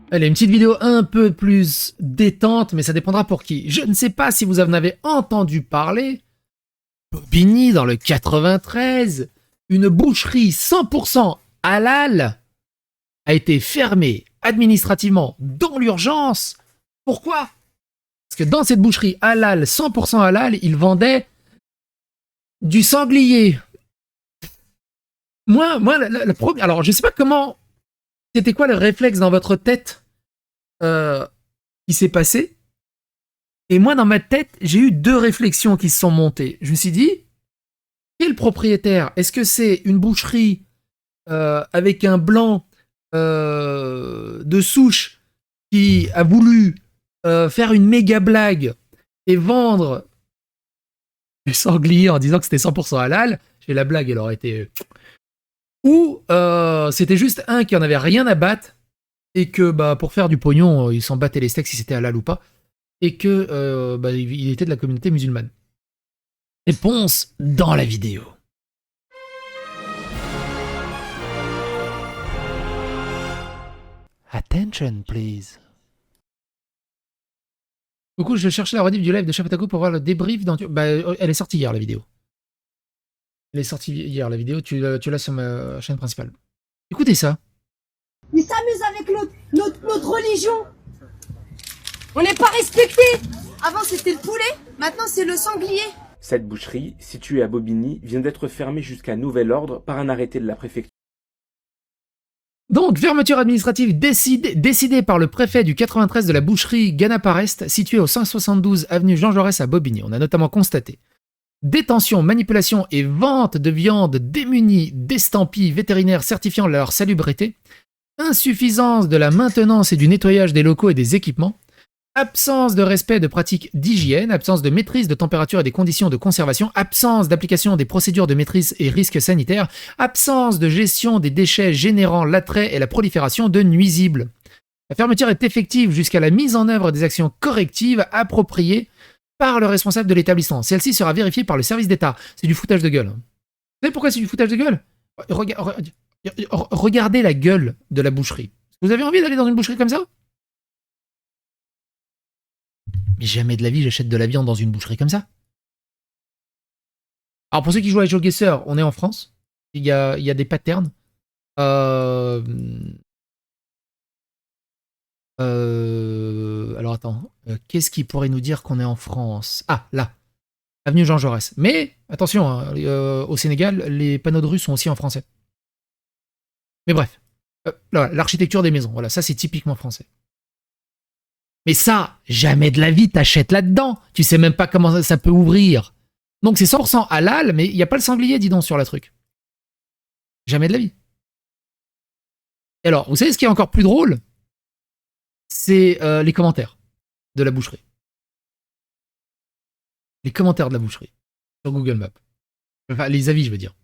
Allez, une petite vidéo un peu plus détente, mais ça dépendra pour qui. Je ne sais pas si vous en avez entendu parler. Bobigny, dans le 93, une boucherie 100% halal a été fermée administrativement dans l'urgence. Pourquoi? Parce que dans cette boucherie halal, 100% halal, ils vendaient du sanglier. Moi, la première... Alors, je sais pas comment... C'était quoi le réflexe dans votre tête qui s'est passé? Et moi, dans ma tête, j'ai eu deux réflexions qui se sont montées. Je me suis dit, quel propriétaire? Est-ce que c'est une boucherie avec un blanc de souche qui a voulu faire une méga blague et vendre du sanglier en disant que c'était 100% halal? J'ai la blague, elle aurait été... Ou c'était juste un qui en avait rien à battre et que bah, pour faire du pognon, il s'en battait les steaks si c'était halal ou pas, et que bah, il était de la communauté musulmane. Réponse dans la vidéo. Attention, please. Coucou, je cherchais la rediff du live de Chapataco pour voir le débrief dans... Bah, elle est sortie hier, la vidéo. Elle est sortie hier, la vidéo. Tu l'as sur ma chaîne principale. Écoutez ça. Ils s'amusent avec notre religion. On n'est pas respecté. Avant c'était le poulet, maintenant c'est le sanglier. Cette boucherie, située à Bobigny, vient d'être fermée jusqu'à nouvel ordre par un arrêté de la préfecture. Donc, fermeture administrative décidée par le préfet du 93 de la boucherie Ganaparest, située au 172 avenue Jean Jaurès à Bobigny. On a notamment constaté détention, manipulation et vente de viande démunie d'estampilles vétérinaires certifiant leur salubrité, insuffisance de la maintenance et du nettoyage des locaux et des équipements, absence de respect de pratiques d'hygiène, absence de maîtrise de température et des conditions de conservation, absence d'application des procédures de maîtrise et risques sanitaires, absence de gestion des déchets générant l'attrait et la prolifération de nuisibles. La fermeture est effective jusqu'à la mise en œuvre des actions correctives appropriées par le responsable de l'établissement. Celle-ci sera vérifiée par le service d'État. C'est du foutage de gueule. Vous savez pourquoi c'est du foutage de gueule? Regardez la gueule de la boucherie. Vous avez envie d'aller dans une boucherie comme ça? Mais jamais de la vie, j'achète de la viande dans une boucherie comme ça. Alors, pour ceux qui jouent à GeoGuessr, on est en France. Il y a des patterns. Alors, attends. Qu'est-ce qui pourrait nous dire qu'on est en France? Ah, là. Avenue Jean Jaurès. Mais, attention, hein, au Sénégal, les panneaux de rue sont aussi en français. Mais bref. L'architecture des maisons. Voilà, ça, c'est typiquement français. Mais ça, jamais de la vie t'achètes là-dedans. Tu sais même pas comment ça peut ouvrir. Donc c'est 100% halal, mais il n'y a pas le sanglier, dis donc, sur la truc. Jamais de la vie. Et alors, vous savez ce qui est encore plus drôle? C'est les commentaires de la boucherie. Les commentaires de la boucherie sur Google Maps. Enfin, les avis, je veux dire.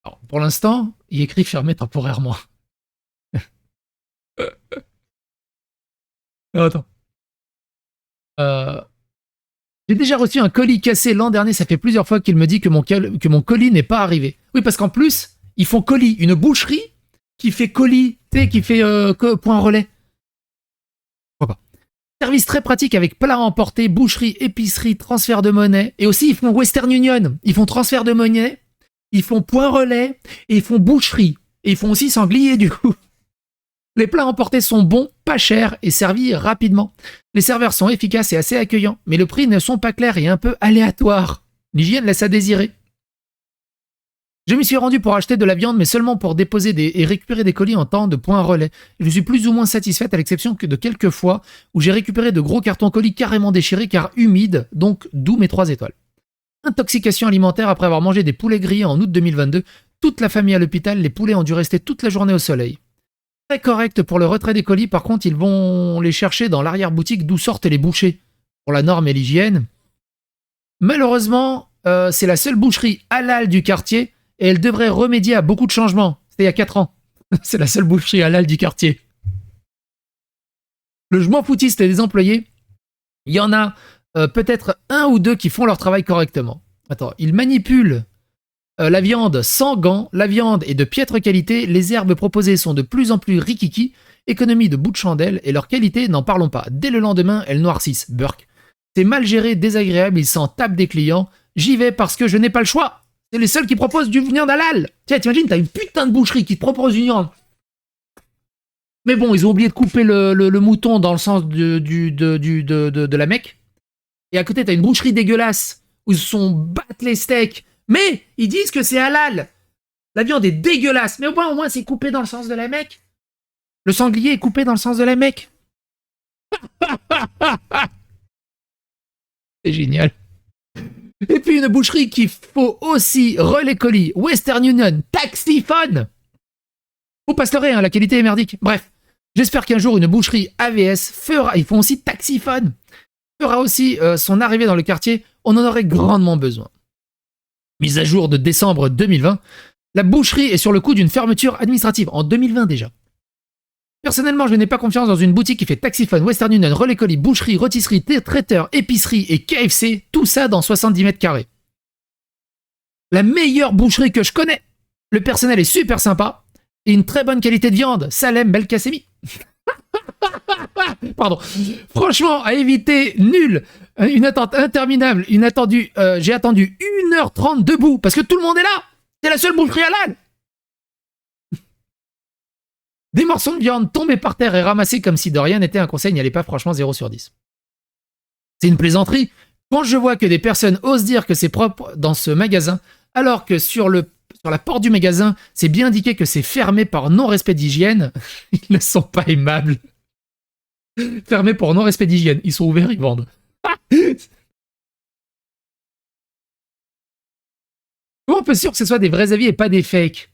Alors, pour l'instant, il écrit fermé temporairement. Non, attends. J'ai déjà reçu un colis cassé l'an dernier, ça fait plusieurs fois qu'il me dit que mon colis n'est pas arrivé. Oui, parce qu'en plus, ils font colis. Une boucherie qui fait colis, tu sais, qui fait point relais. Pourquoi pas. Service très pratique avec plat à emporter, boucherie, épicerie, transfert de monnaie. Et aussi, ils font Western Union. Ils font transfert de monnaie, ils font point relais, et ils font boucherie. Et ils font aussi sanglier, du coup. Les plats emportés sont bons, pas chers et servis rapidement. Les serveurs sont efficaces et assez accueillants, mais le prix ne sont pas clairs et un peu aléatoires. L'hygiène laisse à désirer. Je m'y suis rendu pour acheter de la viande, mais seulement pour déposer et récupérer des colis en temps de point relais. Je suis plus ou moins satisfaite à l'exception que de quelques fois où j'ai récupéré de gros cartons colis carrément déchirés car humides, donc d'où mes 3 étoiles. Intoxication alimentaire après avoir mangé des poulets grillés en août 2022. Toute la famille à l'hôpital, les poulets ont dû rester toute la journée au soleil. Très correct pour le retrait des colis, par contre, ils vont les chercher dans l'arrière-boutique d'où sortent les bouchers. Pour la norme et l'hygiène. Malheureusement, c'est la seule boucherie halal du quartier et elle devrait remédier à beaucoup de changements. C'était il y a 4 ans. C'est la seule boucherie halal du quartier. Le je m'en foutiste des employés, il y en a peut-être 1 ou 2 qui font leur travail correctement. Attends, ils manipulent la viande sans gants, la viande est de piètre qualité, les herbes proposées sont de plus en plus rikiki, économie de bout de chandelle, et leur qualité, n'en parlons pas. Dès le lendemain, elles noircissent. Burk. C'est mal géré, désagréable, ils s'en tapent des clients. J'y vais parce que je n'ai pas le choix. C'est les seuls qui proposent du viande halal. Tiens, t'imagines, t'as une putain de boucherie qui te propose une viande. Mais bon, ils ont oublié de couper le mouton dans le sens de la Mecque. Et à côté, t'as une boucherie dégueulasse où ils se sont battent les steaks. Mais ils disent que c'est halal. La viande est dégueulasse. Mais au moins, c'est coupé dans le sens de la Mecque. Le sanglier est coupé dans le sens de la Mecque. C'est génial. Et puis une boucherie qu'il faut aussi relais colis, Western Union, Taxiphone. Faut pas se leurrer, hein, la qualité est merdique. Bref, j'espère qu'un jour une boucherie AVS fera, ils font aussi Taxiphone, fera aussi son arrivée dans le quartier. On en aurait grandement besoin. Mise à jour de décembre 2020, la boucherie est sur le coup d'une fermeture administrative en 2020 déjà. Personnellement, je n'ai pas confiance dans une boutique qui fait Taxiphone, Western Union, relais colis, boucherie, rôtisserie, traiteur, épicerie et KFC, tout ça dans 70 mètres carrés. La meilleure boucherie que je connais. Le personnel est super sympa et une très bonne qualité de viande. Salem Belkacemi. Pardon. Franchement, à éviter, nul. Une attente interminable. J'ai attendu 1h30 debout parce que tout le monde est là. C'est la seule boucherie halal. Des morceaux de viande tombés par terre et ramassés comme si de rien n'était. Un conseil, n'y allez pas, franchement 0 sur 10. C'est une plaisanterie. Quand je vois que des personnes osent dire que c'est propre dans ce magasin, alors que sur la porte du magasin, c'est bien indiqué que c'est fermé par non-respect d'hygiène, ils ne sont pas aimables. Fermé pour non-respect d'hygiène. Ils sont ouverts, ils vendent. Comment on peut être sûr que ce soit des vrais avis et pas des fakes?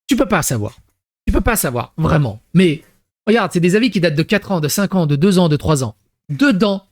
Tu peux pas savoir. Tu peux pas savoir, vraiment. Mais, regarde, c'est des avis qui datent de 4 ans, de 5 ans, de 2 ans, de 3 ans. Dedans,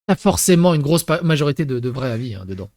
t'as forcément une grosse majorité de vrais avis, hein, dedans.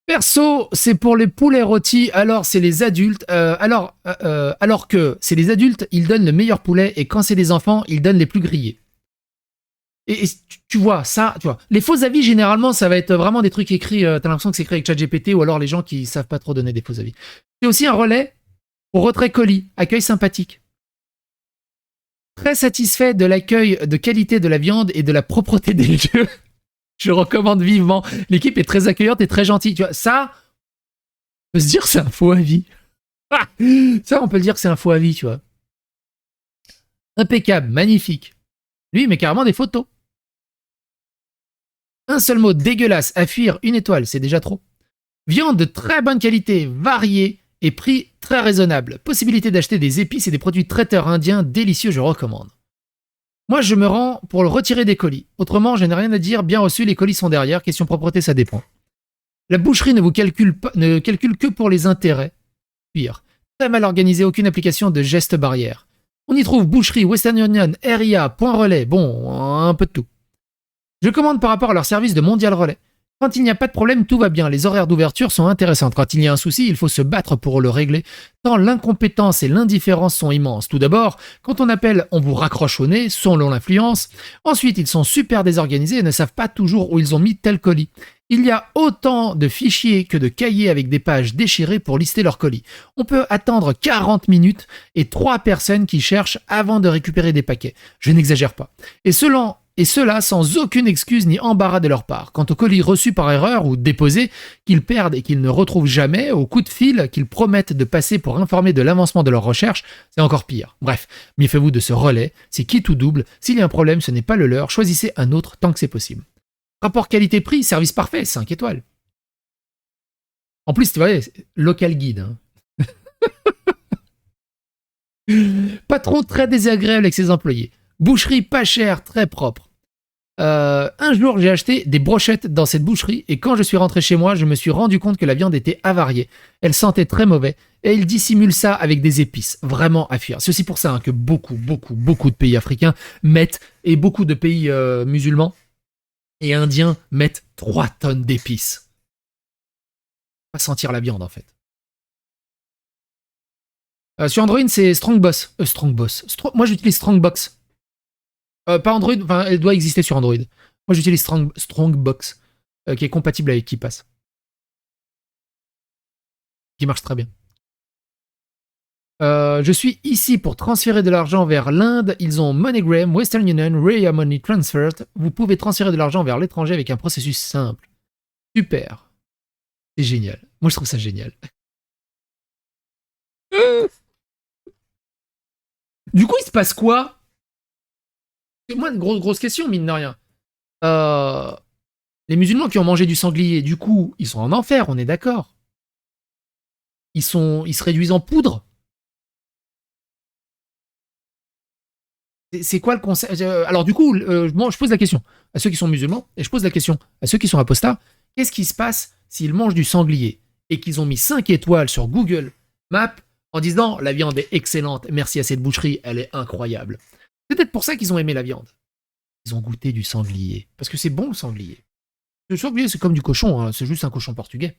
Perso, c'est pour les poulets rôtis, alors c'est les adultes, alors que c'est les adultes, ils donnent le meilleur poulet, et quand c'est des enfants, ils donnent les plus grillés. Et tu vois, ça, tu vois. Les faux avis, généralement, ça va être vraiment des trucs écrits, t'as l'impression que c'est écrit avec ChatGPT, ou alors les gens qui savent pas trop donner des faux avis. C'est aussi un relais pour retrait colis, accueil sympathique. Très satisfait de l'accueil de qualité de la viande et de la propreté des lieux. Je recommande vivement. L'équipe est très accueillante et très gentille. Tu vois, ça, on peut se dire que c'est un faux avis. Ça, on peut le dire que c'est un faux avis, tu vois. Impeccable, magnifique. Lui, il met carrément des photos. Un seul mot, dégueulasse, à fuir, 1 étoile, c'est déjà trop. Viande de très bonne qualité, variée et prix très raisonnable. Possibilité d'acheter des épices et des produits traiteurs indiens délicieux, je recommande. Moi, je me rends pour le retirer des colis. Autrement, je n'ai rien à dire, bien reçu, les colis sont derrière. Question propreté, ça dépend. La boucherie ne calcule que pour les intérêts. Pire. Très mal organisé, aucune application de gestes barrières. On y trouve boucherie, Western Union, RIA, Point Relais, bon, un peu de tout. Je commande par rapport à leur service de Mondial Relais. Quand il n'y a pas de problème, tout va bien. Les horaires d'ouverture sont intéressantes. Quand il y a un souci, il faut se battre pour le régler, tant l'incompétence et l'indifférence sont immenses. Tout d'abord, quand on appelle, on vous raccroche au nez, selon l'influence. Ensuite, ils sont super désorganisés et ne savent pas toujours où ils ont mis tel colis. Il y a autant de fichiers que de cahiers avec des pages déchirées pour lister leurs colis. On peut attendre 40 minutes et 3 personnes qui cherchent avant de récupérer des paquets. Je n'exagère pas. Et cela sans aucune excuse ni embarras de leur part. Quant aux colis reçus par erreur ou déposés, qu'ils perdent et qu'ils ne retrouvent jamais, aux coups de fil qu'ils promettent de passer pour informer de l'avancement de leurs recherches, c'est encore pire. Bref, méfiez-vous de ce relais, c'est quitte ou double. S'il y a un problème, ce n'est pas le leur, choisissez un autre tant que c'est possible. Rapport qualité-prix, service parfait, 5 étoiles. En plus, tu vois, local guide. Patron très désagréable avec ses employés. Boucherie pas chère, très propre. Un jour, j'ai acheté des brochettes dans cette boucherie et quand je suis rentré chez moi, je me suis rendu compte que la viande était avariée. Elle sentait très mauvais et ils dissimulent ça avec des épices. Vraiment à fuir. C'est aussi pour ça que beaucoup de pays africains mettent, et beaucoup de pays musulmans et indiens mettent 3 tonnes d'épices. Pas sentir la viande en fait. Sur Android, c'est Strongbox. Moi, j'utilise Strongbox. Pas Android, enfin, elle doit exister sur Android. Moi, j'utilise Strongbox, qui est compatible avec KeePass. qui marche très bien. Je suis ici pour transférer de l'argent vers l'Inde. Ils ont MoneyGram, Western Union, Raya Money Transfer. Vous pouvez transférer de l'argent vers l'étranger avec un processus simple. Super. C'est génial. Moi, je trouve ça génial. Du coup, il se passe quoi? C'est moi une grosse question, mine de rien. Les musulmans qui ont mangé du sanglier, du coup, ils sont en enfer, on est d'accord. Ils se réduisent en poudre. C'est quoi le concept? Alors du coup, je pose la question à ceux qui sont musulmans, et je pose la question à ceux qui sont apostats. Qu'est-ce qui se passe s'ils mangent du sanglier et qu'ils ont mis 5 étoiles sur Google Maps en disant « La viande est excellente, merci à cette boucherie, elle est incroyable ». C'est peut-être pour ça qu'ils ont aimé la viande. Ils ont goûté du sanglier. Parce que c'est bon le sanglier. Le sanglier, c'est comme du cochon, hein, c'est juste un cochon portugais.